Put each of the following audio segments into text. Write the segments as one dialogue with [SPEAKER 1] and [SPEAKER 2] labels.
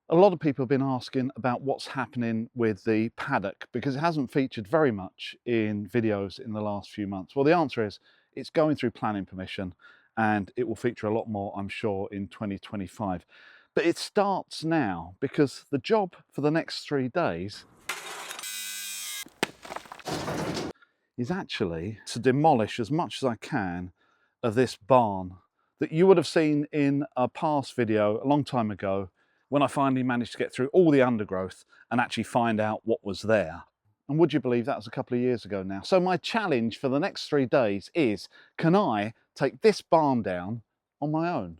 [SPEAKER 1] A lot of people have been asking about what's happening with the paddock because it hasn't featured very much in videos in the last few months. Well, the answer is it's going through planning permission and it will feature a lot more, I'm sure, in 2025. But it starts now because the job for the next 3 days is actually to demolish as much as I can of this barn that you would have seen in a past video a long time ago when I finally managed to get through all the undergrowth and actually find out what was there. And would you believe that was a couple of years ago now? So my challenge for the next 3 days is, can I take this barn down on my own?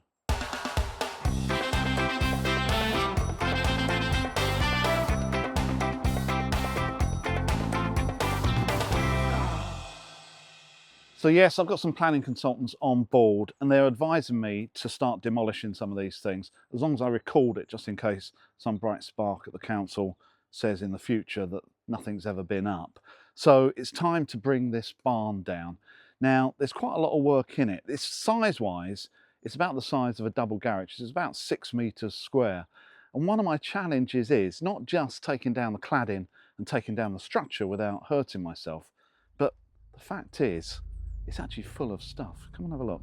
[SPEAKER 1] So yes, I've got some planning consultants on board and they're advising me to start demolishing some of these things, as long as I record it, just in case some bright spark at the council says in the future that nothing's ever been up. So it's time to bring this barn down. Now, there's quite a lot of work in it. This size-wise, it's about the size of a double garage. It's about 6 meters square. And one of my challenges is not just taking down the cladding and taking down the structure without hurting myself, but the fact is, it's actually full of stuff. Come and have a look.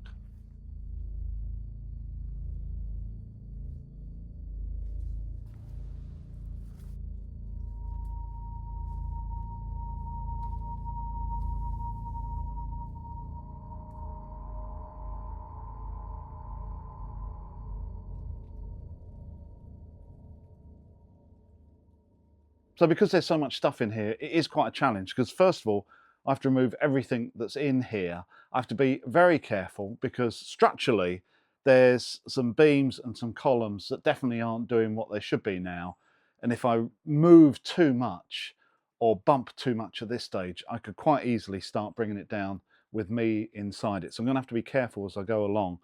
[SPEAKER 1] So because there's so much stuff in here, it is quite a challenge because first of all, I have to remove everything that's in here. I have to be very careful because structurally there's some beams and some columns that definitely aren't doing what they should be now. And if I move too much or bump too much at this stage, I could quite easily start bringing it down with me inside it. So I'm going to have to be careful as I go along.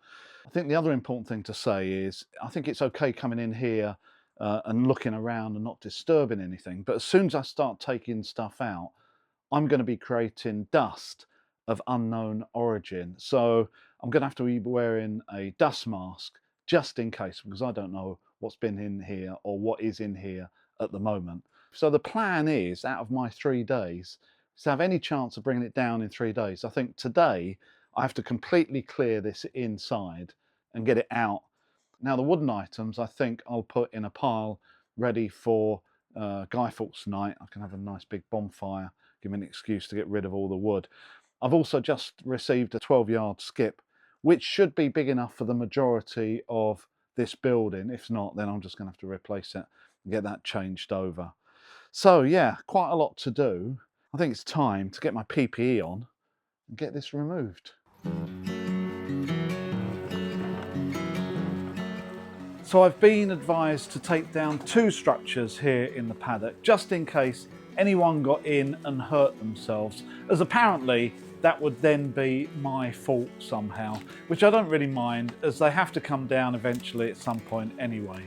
[SPEAKER 1] I think the other important thing to say is I think it's okay coming in here and looking around and not disturbing anything. But as soon as I start taking stuff out, I'm going to be creating dust of unknown origin. So I'm going to have to be wearing a dust mask just in case, because I don't know what's been in here or what is in here at the moment. So the plan is, out of my 3 days, to have any chance of bringing it down in 3 days. I think today I have to completely clear this inside and get it out. Now the wooden items I think I'll put in a pile ready for Guy Fawkes night. I can have a nice big bonfire, give me an excuse to get rid of all the wood. I've also just received a 12-yard skip, which should be big enough for the majority of this building. If not, then I'm just going to have to replace it and get that changed over. So yeah, quite a lot to do. I think it's time to get my PPE on and get this removed. So I've been advised to take down 2 structures here in the paddock, just in case anyone got in and hurt themselves, as apparently that would then be my fault somehow, which I don't really mind, as they have to come down eventually at some point anyway.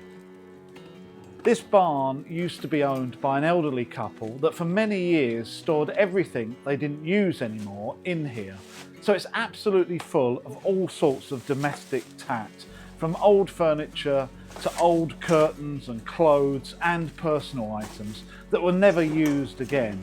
[SPEAKER 1] This barn used to be owned by an elderly couple that for many years stored everything they didn't use anymore in here. So it's absolutely full of all sorts of domestic tat, from old furniture to old curtains and clothes and personal items that were never used again.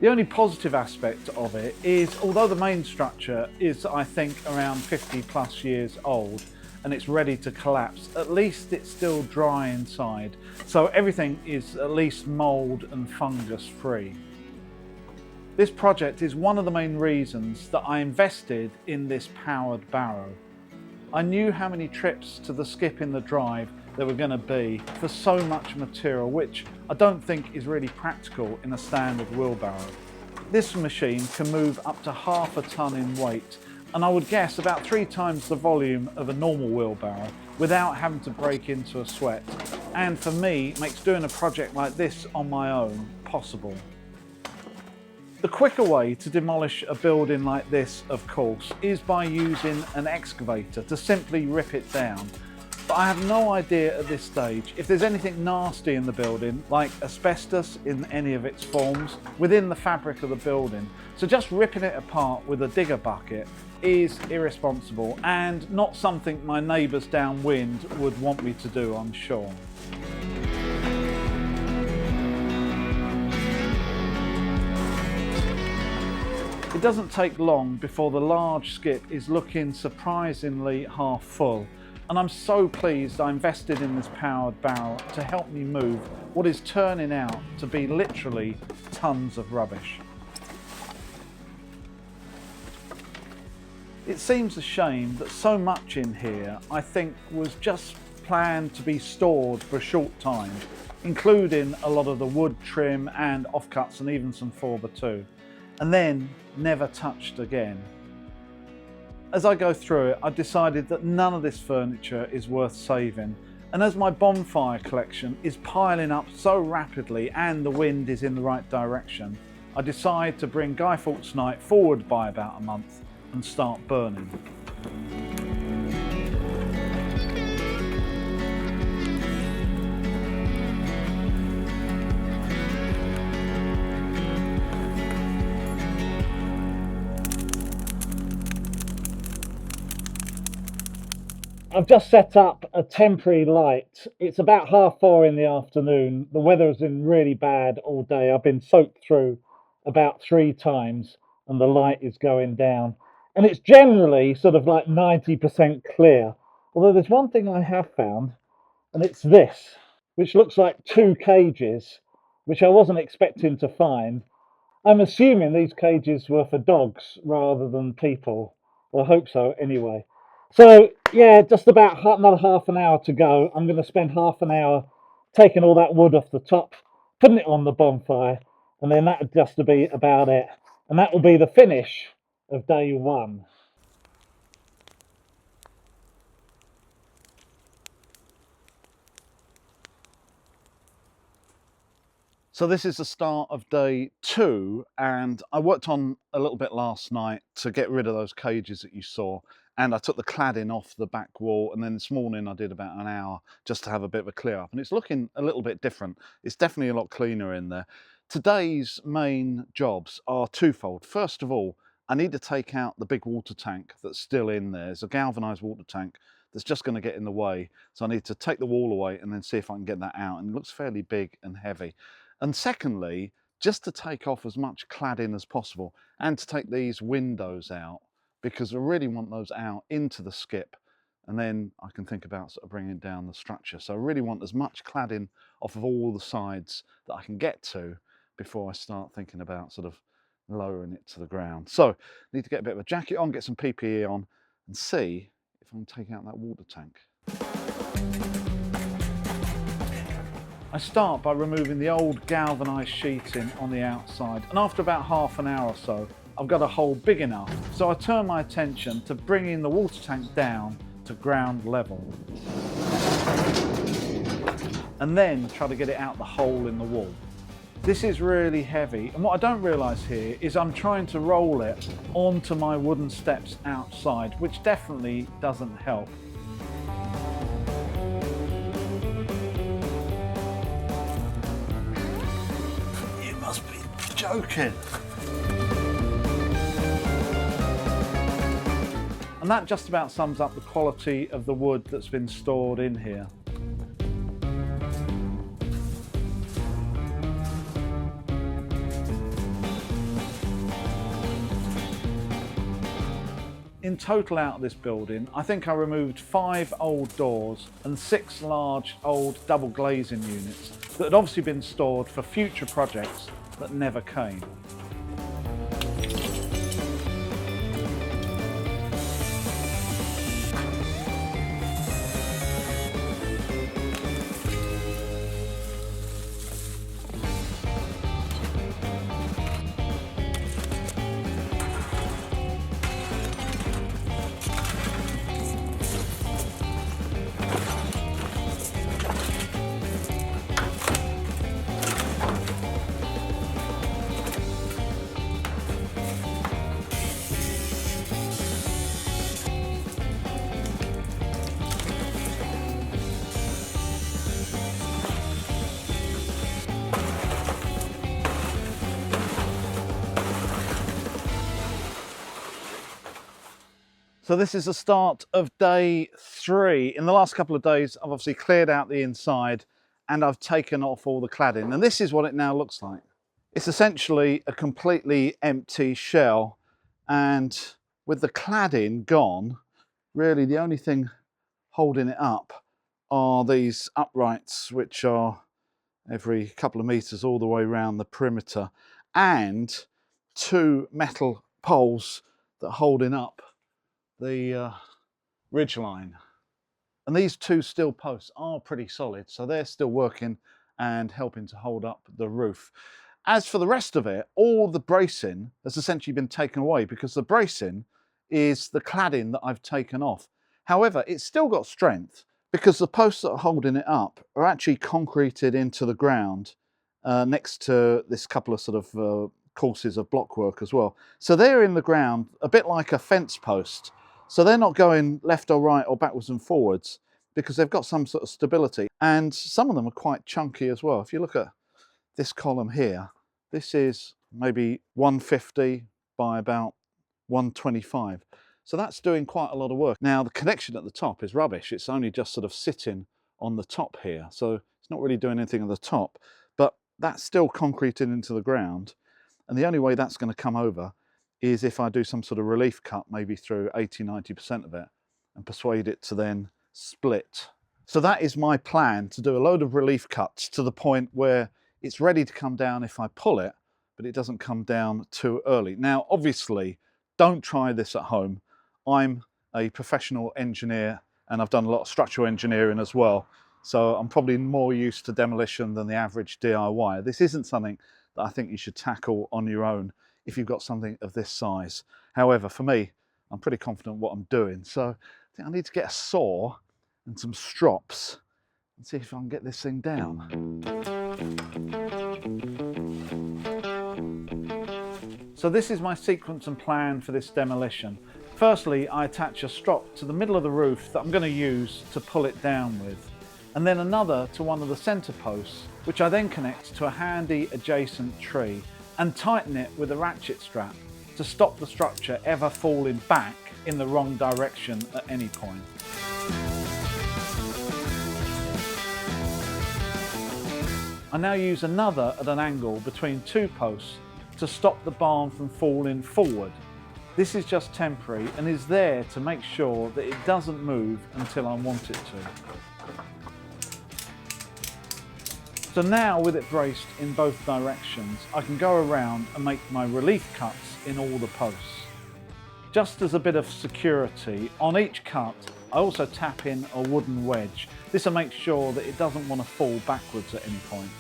[SPEAKER 1] The only positive aspect of it is, although the main structure is, I think, around 50 plus years old and it's ready to collapse, at least it's still dry inside, so everything is at least mould and fungus free. This project is one of the main reasons that I invested in this powered barrow. I knew how many trips to the skip in the drive there were going to be for so much material, which I don't think is really practical in a standard wheelbarrow. This machine can move up to half a ton in weight, and I would guess about 3 times the volume of a normal wheelbarrow without having to break into a sweat. And for me, makes doing a project like this on my own possible. The quicker way to demolish a building like this, of course, is by using an excavator to simply rip it down. but I have no idea at this stage if there's anything nasty in the building, like asbestos in any of its forms, within the fabric of the building. So just ripping it apart with a digger bucket is irresponsible and not something my neighbours downwind would want me to do, I'm sure. It doesn't take long before the large skip is looking surprisingly half full, and I'm so pleased I invested in this powered barrel to help me move what is turning out to be literally tons of rubbish. It seems a shame that so much in here I think was just planned to be stored for a short time, including a lot of the wood trim and offcuts and even some 4x2, and then never touched again. As I go through it, I decided that none of this furniture is worth saving, and as my bonfire collection is piling up so rapidly and the wind is in the right direction, I decide to bring Guy Fawkes Night forward by about a month and start burning. I've just set up a temporary light. It's about 4:30 in the afternoon. The weather has been really bad all day. I've been soaked through about 3 times and the light is going down. And it's generally sort of like 90% clear. Although there's one thing I have found, and it's this, which looks like 2 cages, which I wasn't expecting to find. I'm assuming these cages were for dogs rather than people. Well, I hope so anyway. So yeah, just about another half an hour to go. I'm going to spend half an hour taking all that wood off the top, putting it on the bonfire, and then that'll just be about it. And that will be the finish of day 1. So this is the start of day 2, and I worked on a little bit last night to get rid of those cages that you saw, and I took the cladding off the back wall, and then this morning I did about an hour just to have a bit of a clear up, and it's looking a little bit different. It's definitely a lot cleaner in there. Today's main jobs are twofold. First of all, I need to take out the big water tank that's still in there. It's a galvanised water tank that's just going to get in the way, so I need to take the wall away and then see if I can get that out, and it looks fairly big and heavy. And secondly, just to take off as much cladding as possible and to take these windows out, because I really want those out into the skip, and then I can think about sort of bringing down the structure. So I really want as much cladding off of all the sides that I can get to before I start thinking about sort of lowering it to the ground. So I need to get a bit of a jacket on, get some PPE on, and see if I can take out that water tank. I start by removing the old galvanised sheeting on the outside, and after about half an hour or so, I've got a hole big enough, so I turn my attention to bringing the water tank down to ground level, and then try to get it out the hole in the wall. This is really heavy, and what I don't realise here is I'm trying to roll it onto my wooden steps outside, which definitely doesn't help. Must be joking. And that just about sums up the quality of the wood that's been stored in here. In total out of this building, I think I removed 5 old doors and 6 large old double glazing units that had obviously been stored for future projects that never came. So this is the start of day 3. In the last couple of days, I've obviously cleared out the inside and I've taken off all the cladding. And this is what it now looks like. It's essentially a completely empty shell. And with the cladding gone, really the only thing holding it up are these uprights, which are every couple of meters all the way around the perimeter, and 2 metal poles that are holding up the ridge line. And these 2 steel posts are pretty solid, so they're still working and helping to hold up the roof. As for the rest of it, all the bracing has essentially been taken away, because the bracing is the cladding that I've taken off. However, it's still got strength, because the posts that are holding it up are actually concreted into the ground next to this couple of sort of courses of blockwork as well. So they're in the ground a bit like a fence post. So they're not going left or right or backwards and forwards, because they've got some sort of stability. And some of them are quite chunky as well. If you look at this column here, this is maybe 150 by about 125. So that's doing quite a lot of work. Now the connection at the top is rubbish. It's only just sort of sitting on the top here. So it's not really doing anything at the top, but that's still concreted into the ground. And the only way that's going to come over is if I do some sort of relief cut, maybe through 80–90% of it, and persuade it to then split. So that is my plan, to do a load of relief cuts to the point where it's ready to come down if I pull it, but it doesn't come down too early. Now, obviously, don't try this at home. I'm a professional engineer and I've done a lot of structural engineering as well. So I'm probably more used to demolition than the average DIY. This isn't something that I think you should tackle on your own if you've got something of this size. However, for me, I'm pretty confident what I'm doing. So I think I need to get a saw and some strops and see if I can get this thing down. So this is my sequence and plan for this demolition. Firstly, I attach a strop to the middle of the roof that I'm going to use to pull it down with, and then another to one of the centre posts, which I then connect to a handy adjacent tree and tighten it with a ratchet strap to stop the structure ever falling back in the wrong direction at any point. I now use another at an angle between 2 posts to stop the barn from falling forward. This is just temporary and is there to make sure that it doesn't move until I want it to. So now, with it braced in both directions, I can go around and make my relief cuts in all the posts. Just as a bit of security, on each cut I also tap in a wooden wedge. This will make sure that it doesn't want to fall backwards at any point.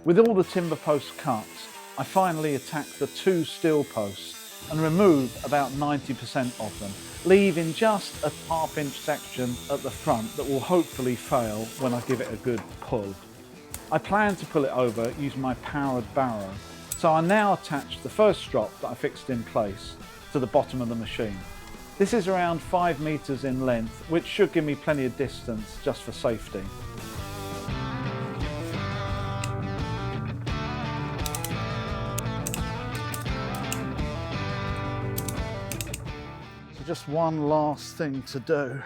[SPEAKER 1] With all the timber posts cut, I finally attack the 2 steel posts and remove about 90% of them, leaving just a ½ inch section at the front that will hopefully fail when I give it a good pull. I plan to pull it over using my powered barrow, so I now attach the first strop that I fixed in place to the bottom of the machine. This is around 5 meters in length, which should give me plenty of distance just for safety. Just one last thing to do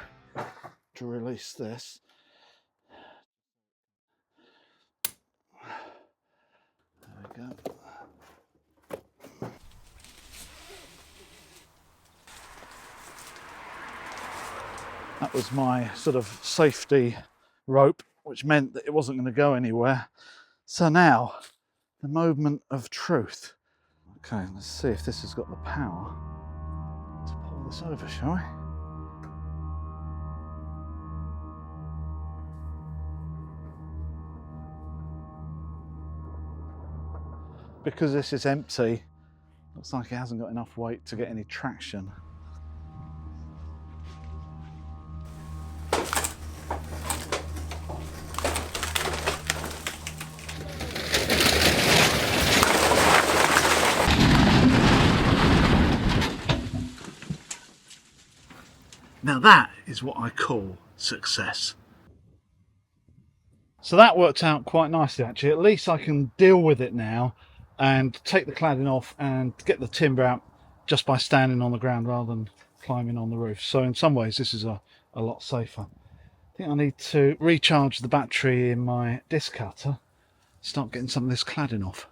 [SPEAKER 1] to release this. There we go. That was my sort of safety rope, which meant that it wasn't going to go anywhere. So now, the moment of truth. Okay, let's see if this has got the power to pull this over, shall we? Because this is empty, looks like it hasn't got enough weight to get any traction. that is what I call success. So that worked out quite nicely actually. At least I can deal with it now and take the cladding off and get the timber out just by standing on the ground rather than climbing on the roof. So in some ways this is a lot safer. I think I need to recharge the battery in my disc cutter, start getting some of this cladding off.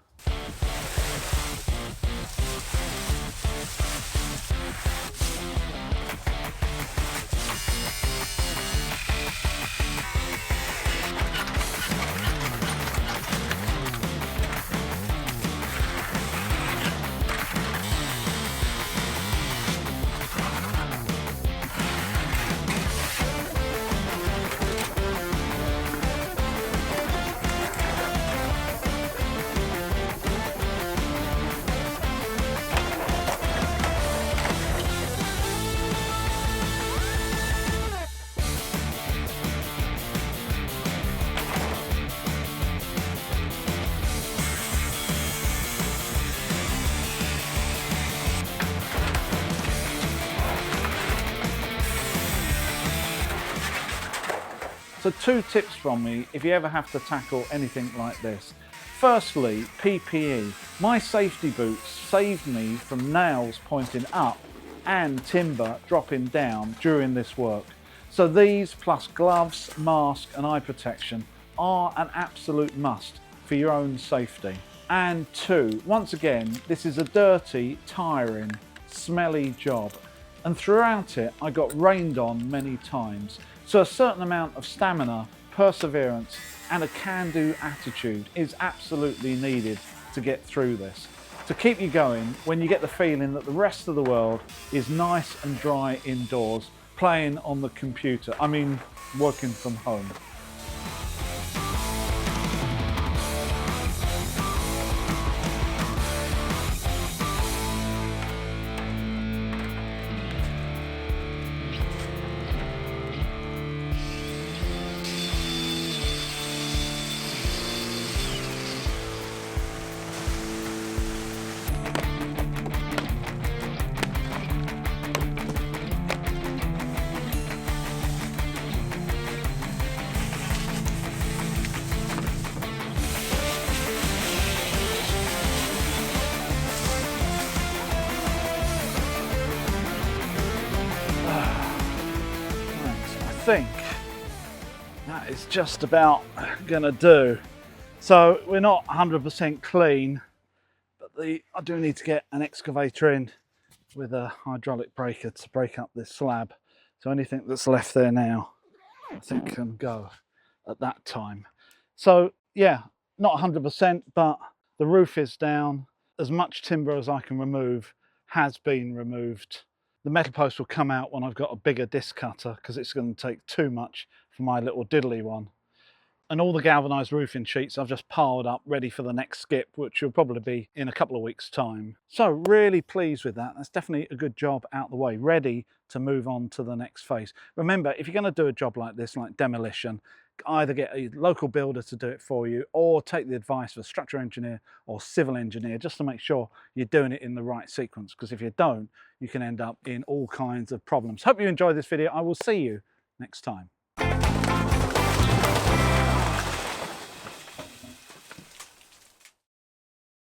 [SPEAKER 1] So 2 tips from me if you ever have to tackle anything like this. Firstly, PPE. My safety boots saved me from nails pointing up and timber dropping down during this work. So these plus gloves, mask and eye protection are an absolute must for your own safety. And 2, once again, this is a dirty, tiring, smelly job. And throughout it, I got rained on many times. So a certain amount of stamina, perseverance, and a can-do attitude is absolutely needed to get through this. To keep you going when you get the feeling that the rest of the world is nice and dry indoors, playing on the computer. I mean, working from home. I think that is just about gonna do. So we're not 100% clean, but I do need to get an excavator in with a hydraulic breaker to break up this slab. So anything that's left there now, I think can go at that time. So yeah, not 100%, but the roof is down. As much timber as I can remove has been removed. The metal post will come out when I've got a bigger disc cutter because it's going to take too much for my little diddly one. And all the galvanised roofing sheets I've just piled up ready for the next skip, which will probably be in a couple of weeks' time. So really pleased with that. That's definitely a good job out the way, ready to move on to the next phase. Remember, if you're going to do a job like this, like demolition, either get a local builder to do it for you or take the advice of a structural engineer or civil engineer just to make sure you're doing it in the right sequence, because if you don't, you can end up in all kinds of problems. Hope you enjoyed this video. I will see you next time.